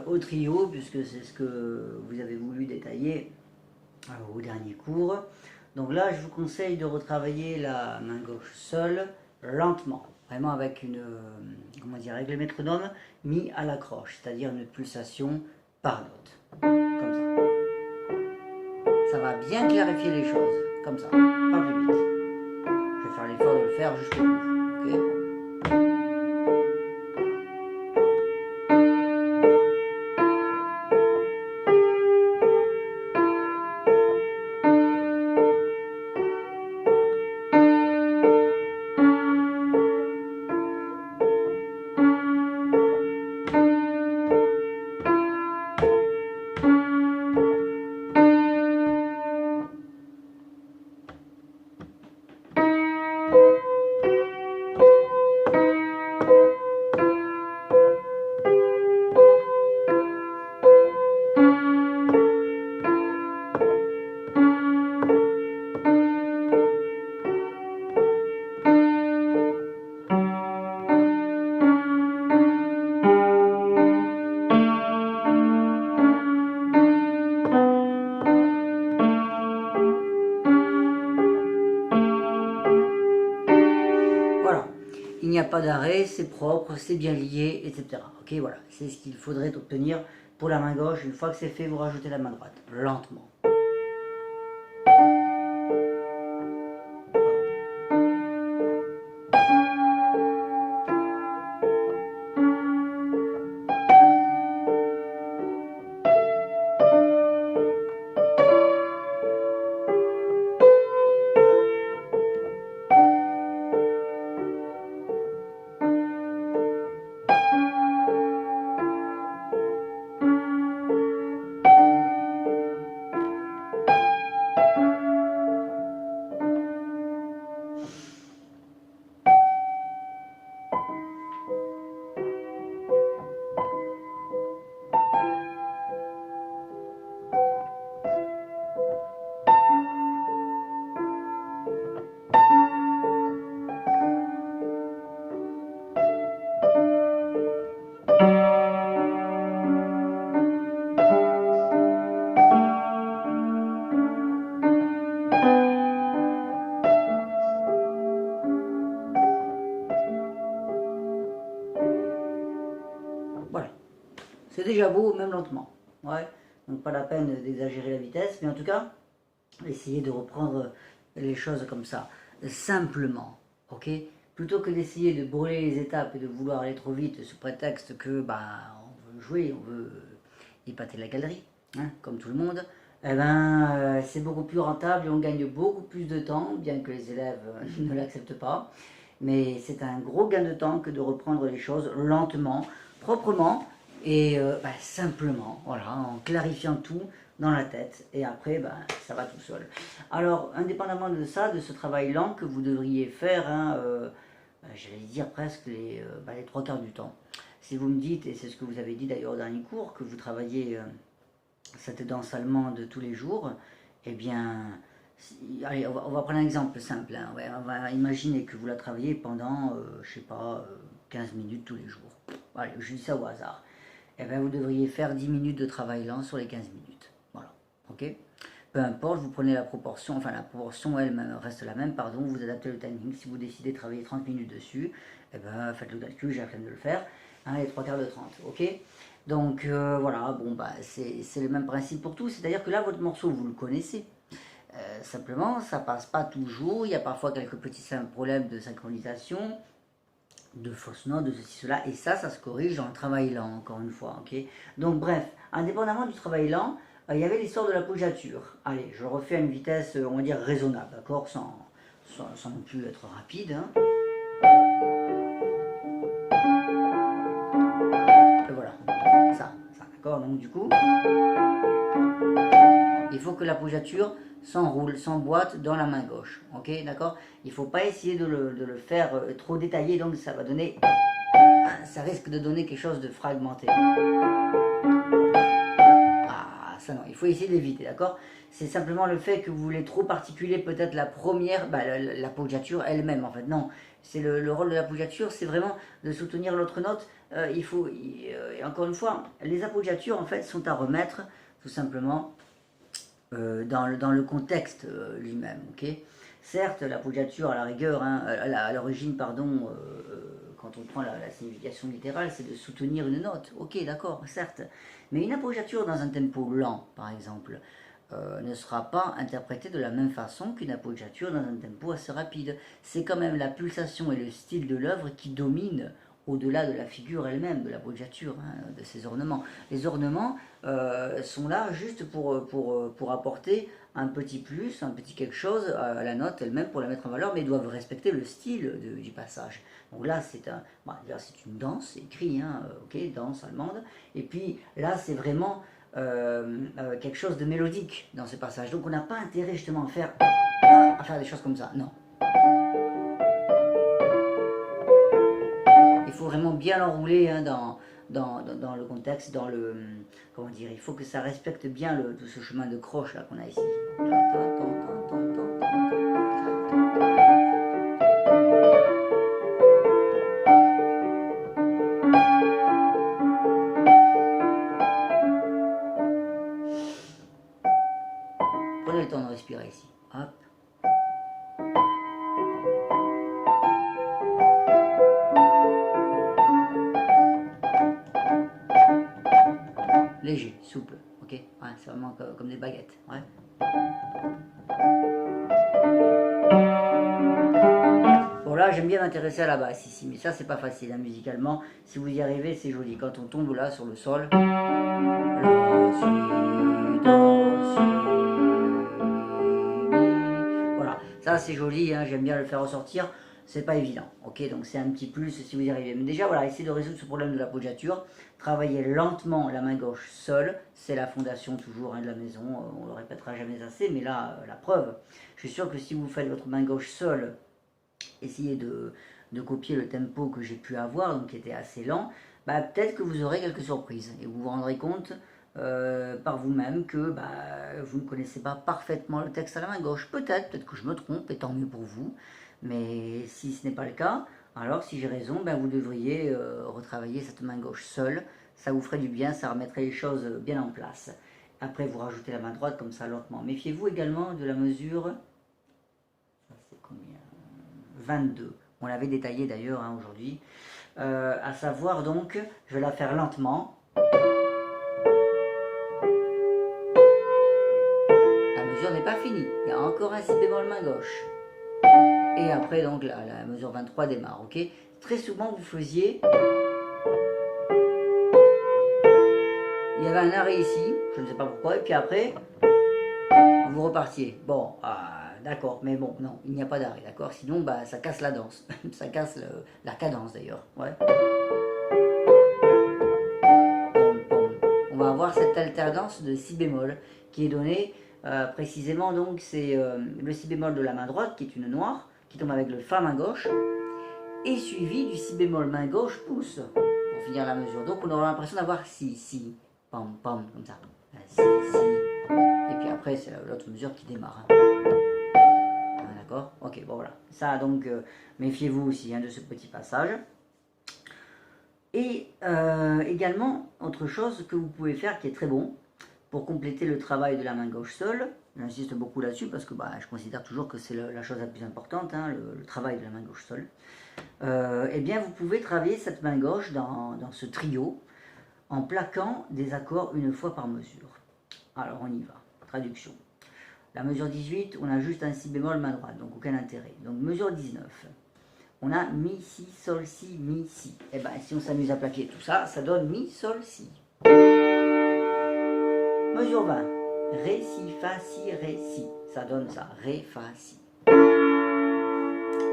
au trio, puisque c'est ce que vous avez voulu détailler au dernier cours. Donc là, je vous conseille de retravailler la main gauche seule, lentement, vraiment avec une, comment dire, avec le métronome mis à la croche, c'est-à-dire une pulsation par note, comme ça. Ça va bien clarifier les choses, comme ça, pas plus vite. Je vais faire l'effort de le faire jusqu'au bout, ok? Voilà, il n'y a pas d'arrêt, c'est propre, c'est bien lié, etc. Ok, voilà, c'est ce qu'il faudrait obtenir pour la main gauche. Une fois que c'est fait, vous rajoutez la main droite, lentement. Voilà, c'est déjà beau, même lentement. Ouais, donc pas la peine d'exagérer la vitesse, mais en tout cas, essayez de reprendre les choses comme ça, simplement, ok? Plutôt que d'essayer de brûler les étapes et de vouloir aller trop vite sous prétexte que on veut jouer, on veut épater la galerie, hein, comme tout le monde, eh ben, c'est beaucoup plus rentable et on gagne beaucoup plus de temps, bien que les élèves ne l'acceptent pas. Mais c'est un gros gain de temps que de reprendre les choses lentement, proprement et simplement, voilà, en clarifiant tout dans la tête. Et après, ça va tout seul. Alors, indépendamment de ça, de ce travail lent que vous devriez faire, hein, j'allais dire presque les trois quarts du temps. Si vous me dites, et c'est ce que vous avez dit d'ailleurs au dernier cours, que vous travaillez cette danse allemande tous les jours, eh bien, allez, on va prendre un exemple simple. Hein. On va imaginer que vous la travaillez pendant, je sais pas, 15 minutes tous les jours. Allez, je dis ça au hasard. Eh bien, vous devriez faire 10 minutes de travail lent sur les 15 minutes. Voilà, ok? Peu importe, vous prenez la proportion, enfin la proportion elle reste la même, pardon, vous adaptez le timing. Si vous décidez de travailler 30 minutes dessus, eh ben, faites le calcul, j'ai la flemme de le faire, hein, les trois quarts de 30, ok? Donc voilà, bon, c'est le même principe pour tout, c'est-à-dire que là, votre morceau, vous le connaissez. Simplement, ça passe pas toujours, il y a parfois quelques petits problèmes de synchronisation, de fausses notes, de ceci, cela, et ça se corrige dans le travail lent, encore une fois, ok? Donc bref, indépendamment du travail lent, il y avait l'histoire de la posature. Allez, je refais à une vitesse, on va dire, raisonnable, d'accord? Sans non plus être rapide, hein. Et voilà, ça, d'accord? Donc du coup, il faut que la posature s'enroule, s'emboîte dans la main gauche, ok? D'accord? Il ne faut pas essayer de le faire trop détaillé, donc ça va donner, ça risque de donner quelque chose de fragmenté. ça non, il faut essayer d'éviter, d'accord? C'est simplement le fait que vous voulez trop articuler peut-être la première, l'appoggiature elle-même en fait. Non, c'est le rôle de l'appoggiature, c'est vraiment de soutenir l'autre note. Et encore une fois, les appoggiatures en fait sont à remettre tout simplement dans le contexte lui-même, ok? Certes, l'appoggiature à la rigueur, hein, à l'origine, pardon, quand on prend la signification littérale, c'est de soutenir une note. Ok, d'accord, certes. Mais une appoggiature dans un tempo lent, par exemple, ne sera pas interprétée de la même façon qu'une appoggiature dans un tempo assez rapide. C'est quand même la pulsation et le style de l'œuvre qui dominent au-delà de la figure elle-même, de l'appoggiature, hein, de ces ornements. Les ornements sont là juste pour apporter un petit plus, un petit quelque chose à la note elle-même pour la mettre en valeur, mais ils doivent respecter le style du passage. Donc là, c'est une danse, c'est écrit, hein, ok, danse allemande. Et puis là, c'est vraiment quelque chose de mélodique dans ce passage. Donc on n'a pas intérêt justement à faire des choses comme ça. Non. Il faut vraiment bien l'enrouler hein, dans le contexte, comment dire, il faut que ça respecte bien tout ce chemin de croche là qu'on a ici. Prenez le temps de respirer ici. Hop. Léger, souple, ok, ouais, c'est vraiment comme des baguettes, ouais. Bon là j'aime bien m'intéresser à la basse ici, mais ça c'est pas facile hein, musicalement. Si vous y arrivez c'est joli. Quand on tombe là sur le sol, la, si, do, si, mi. Voilà, ça c'est joli, hein, j'aime bien le faire ressortir. C'est pas évident, ok, donc c'est un petit plus si vous y arrivez. Mais déjà voilà, essayez de résoudre ce problème de l'appoggiature. Travaillez lentement la main gauche seule, c'est la fondation toujours hein, de la maison, on le répétera jamais assez, mais là, la preuve, je suis sûr que si vous faites votre main gauche seule, essayez de copier le tempo que j'ai pu avoir, donc qui était assez lent, bah, peut-être que vous aurez quelques surprises, et vous vous rendrez compte par vous-même que vous ne connaissez pas parfaitement le texte à la main gauche. Peut-être que je me trompe, et tant mieux pour vous, mais si ce n'est pas le cas, alors si j'ai raison, vous devriez retravailler cette main gauche seule, ça vous ferait du bien, ça remettrait les choses bien en place. Après vous rajoutez la main droite comme ça lentement. Méfiez-vous également de la mesure, ça c'est combien, 22, on l'avait détaillé d'ailleurs hein, aujourd'hui, à savoir donc, je vais la faire lentement. La mesure n'est pas finie, il y a encore un si bémol main gauche. Et après, donc, la mesure 23 démarre, ok? Très souvent, vous faisiez... Il y avait un arrêt ici, je ne sais pas pourquoi, et puis après, vous repartiez. Bon, d'accord, mais bon, non, il n'y a pas d'arrêt, d'accord? Sinon, ça casse la danse. Ça casse la cadence, d'ailleurs, ouais. On va avoir cette alternance de si bémol qui est donnée précisément, donc, c'est le si bémol de la main droite, qui est une noire, qui tombe avec le fa main gauche, et suivi du si bémol main gauche pouce, pour finir la mesure. Donc on aura l'impression d'avoir si, pam, pam, comme ça. Si, et puis après c'est l'autre mesure qui démarre. D'accord? Ok, bon voilà. Ça donc, méfiez-vous aussi hein, de ce petit passage. Et également, autre chose que vous pouvez faire qui est très bon, pour compléter le travail de la main gauche seule, j'insiste beaucoup là-dessus parce que je considère toujours que c'est la chose la plus importante, hein, le travail de la main gauche seule. Eh bien, vous pouvez travailler cette main gauche dans ce trio en plaquant des accords une fois par mesure. Alors, on y va. Traduction. La mesure 18, on a juste un si bémol main droite, donc aucun intérêt. Donc, mesure 19, on a mi, si, sol, si, mi, si. Eh bien, si on s'amuse à plaquer tout ça, ça donne mi, sol, si. Mesure 20, ré, si, fa, si, ré, si. Ça donne ça, ré, fa, si.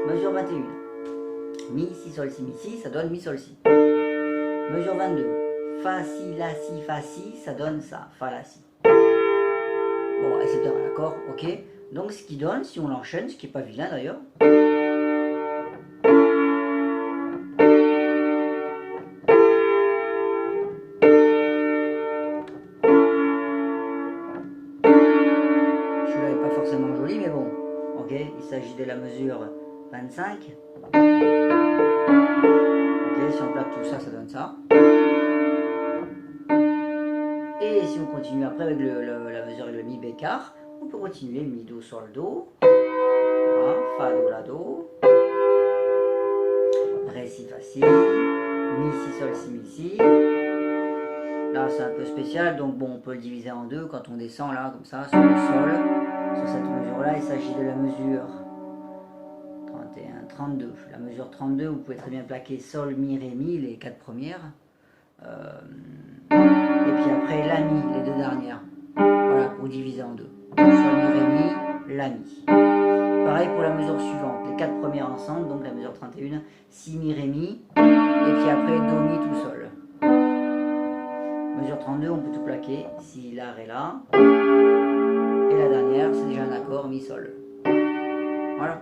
Mesure 21, mi, si, sol, si, mi, si, ça donne mi, sol, si. Mesure 22, fa, si, la, si, fa, si, ça donne ça, fa, la, si. Bon, etc. D'accord, ok. Donc ce qui donne, si on l'enchaîne, ce qui n'est pas vilain d'ailleurs, celui-là n'est pas forcément joli, mais bon. Ok, il s'agit de la mesure 25. Ok, si on plaque tout ça, ça donne ça. Et si on continue après avec la mesure avec le mi bécard, on peut continuer mi do sol do, voilà, fa do la do, ré si fa si, mi si sol si mi si. Là c'est un peu spécial, donc bon on peut le diviser en deux quand on descend là comme ça sur le sol. Sur cette mesure là, il s'agit de la mesure 31, 32. La mesure 32, vous pouvez très bien plaquer sol, mi, ré, mi, les quatre premières. Et puis après la mi, les deux dernières. Voilà, pour diviser en deux. Sol, mi, ré, mi, la mi. Pareil pour la mesure suivante, les quatre premières ensemble, donc la mesure 31, si, mi, ré, mi. Et puis après do, mi, tout sol. Mesure 32, on peut tout plaquer, si, la, ré, la. Et la dernière, c'est déjà un accord, mi, sol. Voilà.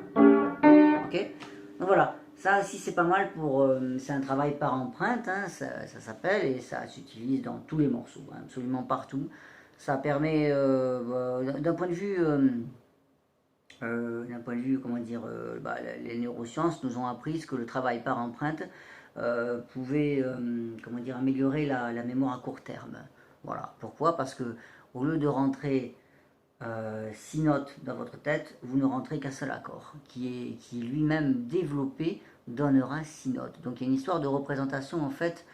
Ok. Donc voilà. Ça aussi c'est pas mal pour... c'est un travail par empreinte, hein, ça s'appelle, et ça s'utilise dans tous les morceaux, hein, absolument partout. Ça permet, d'un point de vue, comment dire, les neurosciences nous ont appris que le travail par empreinte pouvait, comment dire, améliorer la mémoire à court terme. Voilà. Pourquoi? Parce que au lieu de rentrer 6 notes dans votre tête, vous ne rentrez qu'un seul accord, qui est lui-même développé, donnera 6 notes. Donc il y a une histoire de représentation en fait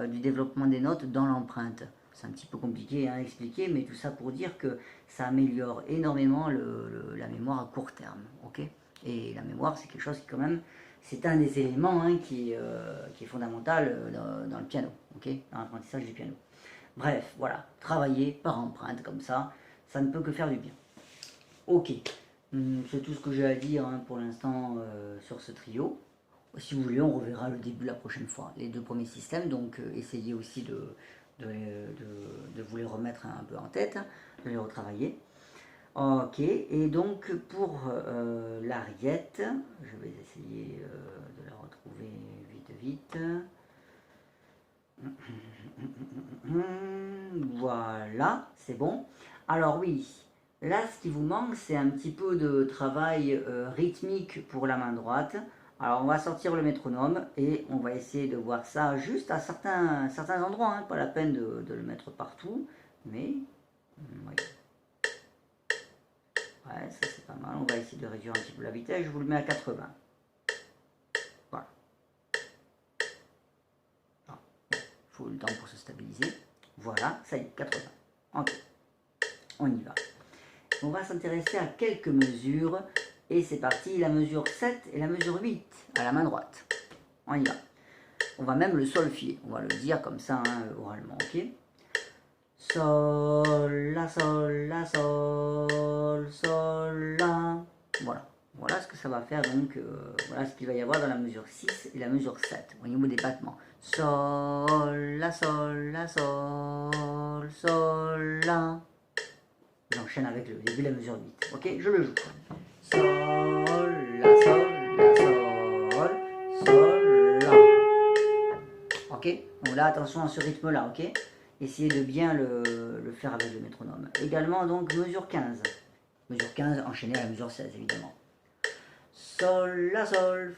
du développement des notes dans l'empreinte. C'est un petit peu compliqué à expliquer, mais tout ça pour dire que ça améliore énormément la mémoire à court terme. Ok. Et la mémoire, c'est quelque chose qui quand même, c'est un des éléments hein, qui est fondamental dans le piano, ok, dans l'apprentissage du piano. Bref, voilà, travailler par empreinte comme ça ne peut que faire du bien. Ok, c'est tout ce que j'ai à dire hein, pour l'instant sur ce trio. Si vous voulez, on reverra le début la prochaine fois. Les deux premiers systèmes, donc essayez aussi de vous les remettre un peu en tête, de les retravailler. Ok, et donc pour l'ariette, je vais essayer de la retrouver vite. Voilà, c'est bon. Alors oui, là ce qui vous manque, c'est un petit peu de travail rythmique pour la main droite. Alors on va sortir le métronome et on va essayer de voir ça juste à certains endroits, hein, pas la peine de le mettre partout, mais oui. Ouais, ça c'est pas mal, on va essayer de réduire un petit peu la vitesse, je vous le mets à 80. Voilà. Il faut le temps pour se stabiliser. Voilà, ça y est, 80. Ok, on y va. On va s'intéresser à quelques mesures. Et c'est parti, la mesure 7 et la mesure 8 à la main droite. On y va. On va même le solfier. On va le dire comme ça, hein, oralement, ok? Sol, la, sol, la, sol, sol, la. Voilà. Voilà ce que ça va faire, donc, voilà ce qu'il va y avoir dans la mesure 6 et la mesure 7, au niveau des battements. Sol, la, sol, la, sol, sol, la. J'enchaîne avec le début de la mesure 8. Ok, je le joue. Sol, la, sol, la, sol, sol, la. Ok, donc là, attention à ce rythme-là, ok? Essayez de bien le faire avec le métronome. Également, donc, mesure 15. Mesure 15, enchaînée à la mesure 16, évidemment. Sol, la, sol,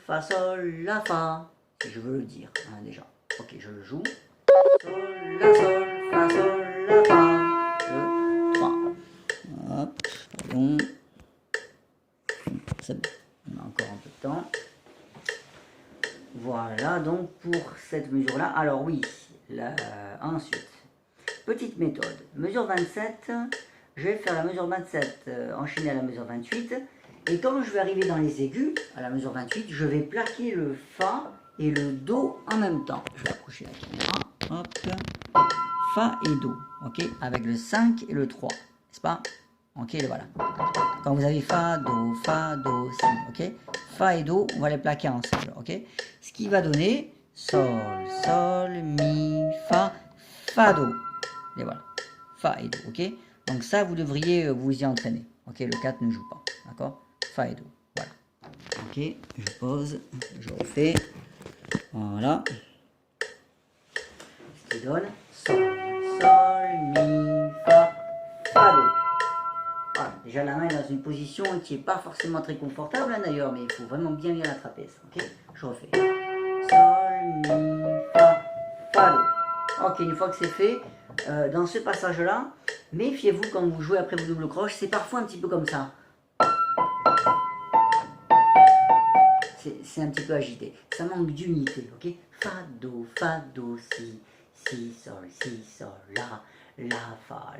la, fa. Si je veux le dire, hein, déjà. Ok, je le joue. Sol, la, sol, la, fa. 2, 3. Hop, pardon. C'est bon, on a encore un peu de temps. Voilà donc pour cette mesure là. Alors oui, ensuite, petite méthode, mesure 27, je vais faire la mesure 27 enchaînée à la mesure 28, et quand je vais arriver dans les aigus, à la mesure 28, je vais plaquer le fa et le do en même temps. Je vais approcher la caméra, hop, fa et do, ok, avec le 5 et le 3, n'est-ce pas? Ok, le voilà. Quand vous avez fa, do, si, ok? Fa et do, on va les plaquer ensemble, ok? Ce qui va donner sol, sol, mi, fa, fa, do. Et voilà, fa et do, ok? Donc ça, vous devriez vous y entraîner, ok? Le 4 ne joue pas, d'accord? Fa et do, voilà. Ok, je pose, je refais, voilà. Ce qui donne sol, sol, mi, fa, fa, do. Voilà, déjà la main est dans une position qui n'est pas forcément très confortable hein, d'ailleurs, mais il faut vraiment bien l'attraper ça, ok? Je refais. Sol, mi, fa, fa, do. Ok, une fois que c'est fait, dans ce passage-là, méfiez-vous quand vous jouez après vos doubles croches, c'est parfois un petit peu comme ça. C'est un petit peu agité, ça manque d'unité, ok? Fa, do, si, sol, la, fa,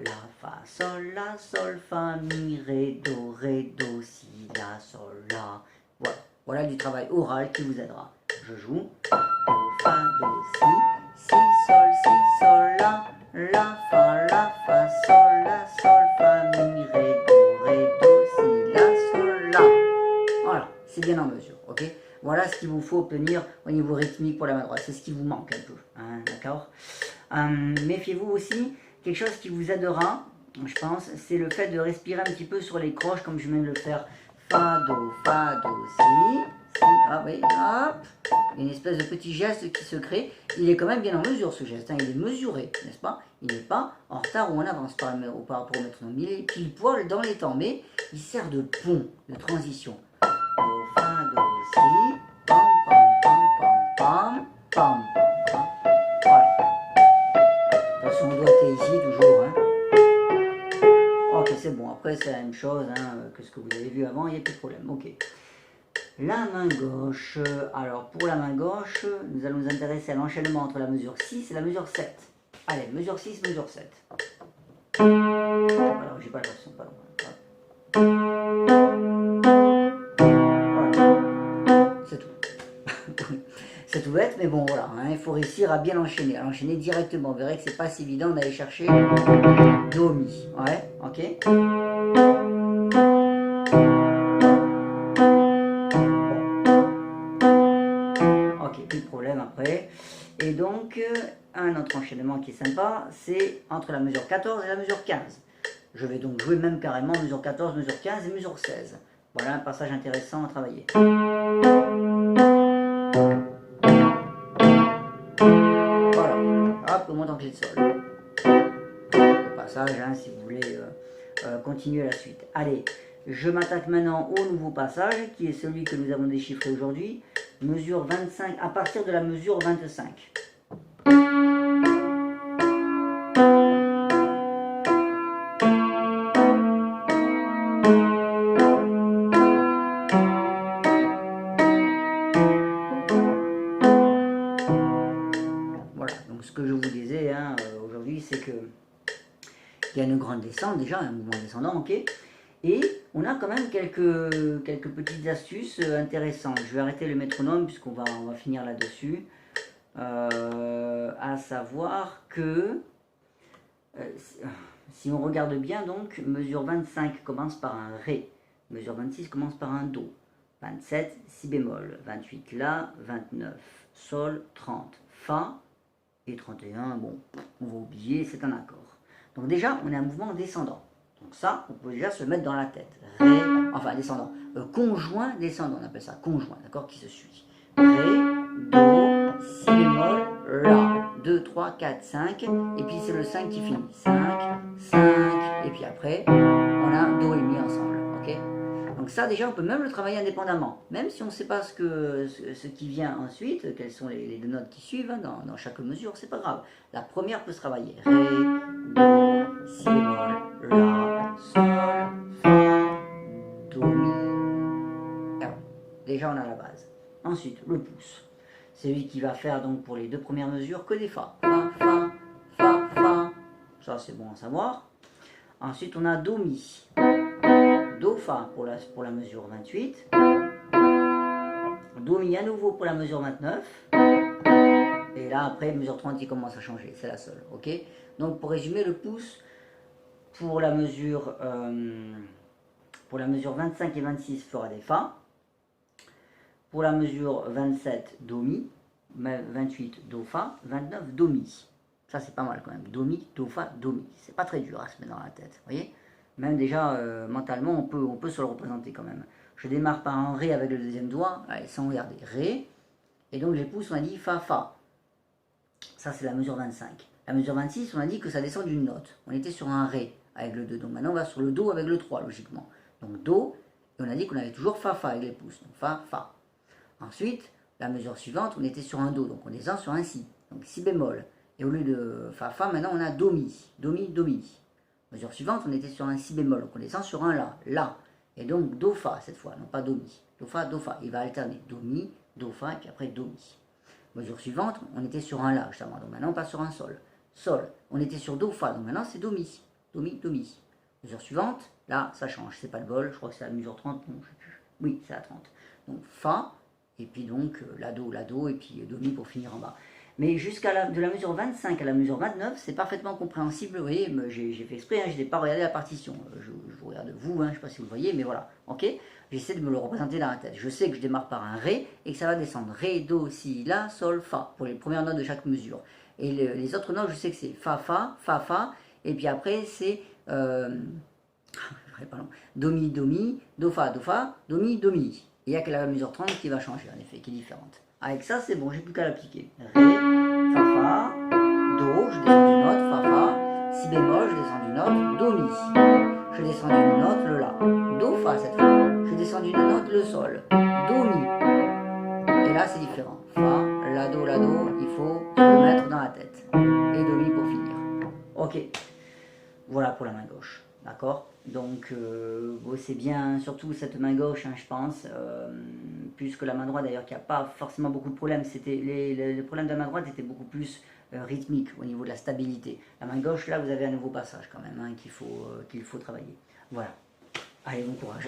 sol, fa, mi, ré, do, si, la, sol, la. Voilà, voilà du travail oral qui vous aidera. Je joue, do, fa, do, si, sol, la, fa, sol, fa, mi, ré, do, si, la, sol, la. Voilà, c'est bien en mesure, ok? Voilà ce qu'il vous faut obtenir au niveau rythmique pour la main droite, c'est ce qui vous manque un peu, hein, d'accord? Méfiez-vous aussi, quelque chose qui vous aidera, je pense, c'est le fait de respirer un petit peu sur les croches comme je viens de le faire. Fa, do, si, ah oui, hop, une espèce de petit geste qui se crée. Il est quand même bien en mesure ce geste, hein, il est mesuré, n'est-ce pas? Il n'est pas en retard ou en avance par rapport au métronome, il est pile poil dans les temps, mais il sert de pont, de transition. Do, fa, do, si, pam, pam, pam. Voilà. Attention, on doit être ici toujours. Hein. Ok, c'est bon. Après, c'est la même chose hein, que ce que vous avez vu avant. Il n'y a plus de problème. Ok. La main gauche. Alors, pour la main gauche, nous allons nous intéresser à l'enchaînement entre la mesure 6 et la mesure 7. Allez, mesure 6, mesure 7. Alors, j'ai pas la version, pas loin. C'est tout. C'est tout bête, mais bon, voilà. Hein, il faut réussir à bien l'enchaîner. À l'enchaîner directement. Vous verrez que c'est pas si évident d'aller chercher Do, Mi. Ouais, ok. Bon. Ok, plus de problème après. Et donc, un autre enchaînement qui est sympa, c'est entre la mesure 14 et la mesure 15. Je vais donc jouer même carrément mesure 14, mesure 15 et mesure 16. Voilà un passage intéressant à travailler. Voilà, hop, on monte en clé de sol. Au passage, hein, si vous voulez continuer la suite. Allez, je m'attaque maintenant au nouveau passage, qui est celui que nous avons déchiffré aujourd'hui. Mesure 25, à partir de la mesure 25. Voilà, donc ce que je vous disais hein, aujourd'hui, c'est que il y a une grande descente déjà, un mouvement descendant, ok. Et on a quand même quelques petites astuces intéressantes. Je vais arrêter le métronome puisqu'on va finir là-dessus. À savoir que si on regarde bien, donc, mesure 25 commence par un Ré, mesure 26 commence par un Do, 27 Si bémol, 28 La, 29 Sol, 30 Fa, et 31, bon, on va oublier, c'est un accord. Donc déjà, on a un mouvement descendant. Donc ça, on peut déjà se le mettre dans la tête. Ré, enfin descendant, conjoint descendant, on appelle ça conjoint, d'accord, qui se suit. Ré, Do, Si bémol, La, 2, 3, 4, 5, et puis c'est le 5 qui finit. 5, 5, et puis après, on a Do et Mi ensemble, ok. Donc ça déjà on peut même le travailler indépendamment, même si on ne sait pas ce qui vient ensuite, quelles sont les deux notes qui suivent hein, dans chaque mesure, c'est pas grave. La première peut se travailler. Ré, Do, Si bémol, La, Sol, Fa, Do, Mi. Alors, déjà on a la base. Ensuite le pouce. C'est lui qui va faire donc pour les deux premières mesures que des Fa. Fa, Fa, Fa, Fa. Ça c'est bon à savoir. Ensuite on a Do, Mi. Do, Fa pour la mesure 28. Do, Mi à nouveau pour la mesure 29. Et là, après, mesure 30, il commence à changer. C'est la seule. Ok. Donc, pour résumer, le pouce pour la mesure 25 et 26 fera des Fa. Pour la mesure 27, Do, Mi. 28, Do, Fa. 29, Do, Mi. Ça, c'est pas mal quand même. Do, Mi, Do, Fa, Do, Mi. C'est pas très dur à se mettre dans la tête. Vous voyez? Même déjà, mentalement, on peut se le représenter quand même. Je démarre par un Ré avec le deuxième doigt, allez, sans regarder. Ré, et donc les pouces, on a dit Fa, Fa. Ça, c'est la mesure 25. La mesure 26, on a dit que ça descend d'une note. On était sur un Ré. avec le 2. Donc maintenant, on va sur le Do avec le 3, logiquement. Donc Do, et on a dit qu'on avait toujours Fa, Fa avec les pouces. Donc Fa, Fa. Ensuite, la mesure suivante, on était sur un Do, donc on descend sur un Si. Donc Si bémol. Et au lieu de Fa, Fa, maintenant on a Do, Mi. Do, Mi, Do, Mi. Mesure suivante, on était sur un Si bémol, donc on descend sur un La. La. Et donc Do, Fa cette fois, non pas Do, Mi. Do, Fa, Do, Fa. Il va alterner Do, Mi, Do, Fa, et puis après Do, Mi. Mesure suivante, on était sur un La, justement. Donc maintenant on passe sur un Sol. Sol. On était sur Do, Fa, donc maintenant c'est Do, Mi. Do, Mi, Do, Mi. Mesure suivante, là ça change, c'est pas le bol, je crois que c'est la mesure 30, non, je sais plus. Oui, c'est la 30. Donc Fa, et puis donc la Do, et puis Do, Mi pour finir en bas. Mais de la mesure 25 à la mesure 29, c'est parfaitement compréhensible. Vous voyez, j'ai fait exprès, je n'ai pas regardé la partition. Je vous regarde vous, je ne sais pas si vous le voyez, mais voilà. Ok. J'essaie de me le représenter dans la tête. Je sais que je démarre par un Ré et que ça va descendre Ré, Do, Si, La, Sol, Fa pour les premières notes de chaque mesure. Et les autres notes, je sais que c'est Fa, Fa, Fa, Fa. Et puis après, c'est Do, Mi, Do, Mi, Do, Fa, Do, Fa, Do, Mi, Do, Mi. Et il n'y a que la mesure 30 qui va changer, en effet, qui est différente. Avec ça, c'est bon, j'ai plus qu'à l'appliquer. Ré, Fa, Fa, Do, je descends d'une note, Fa, Fa, Si bémol, je descends d'une note, Do, Mi. Je descends d'une note, le La. Do, Fa cette fois. Je descends d'une note, le Sol. Do, Mi. Et là, c'est différent. Fa, La, Do, il faut le mettre dans la tête. Et Do, Mi pour finir. Ok. Voilà pour la main gauche. D'accord. Donc, c'est bien, surtout cette main gauche, je pense, plus que la main droite d'ailleurs, qui n'a pas forcément beaucoup de problèmes. Les problèmes de la main droite étaient beaucoup plus rythmiques au niveau de la stabilité. La main gauche, là, vous avez un nouveau passage quand même, qu'il faut travailler. Voilà. Allez, bon courage.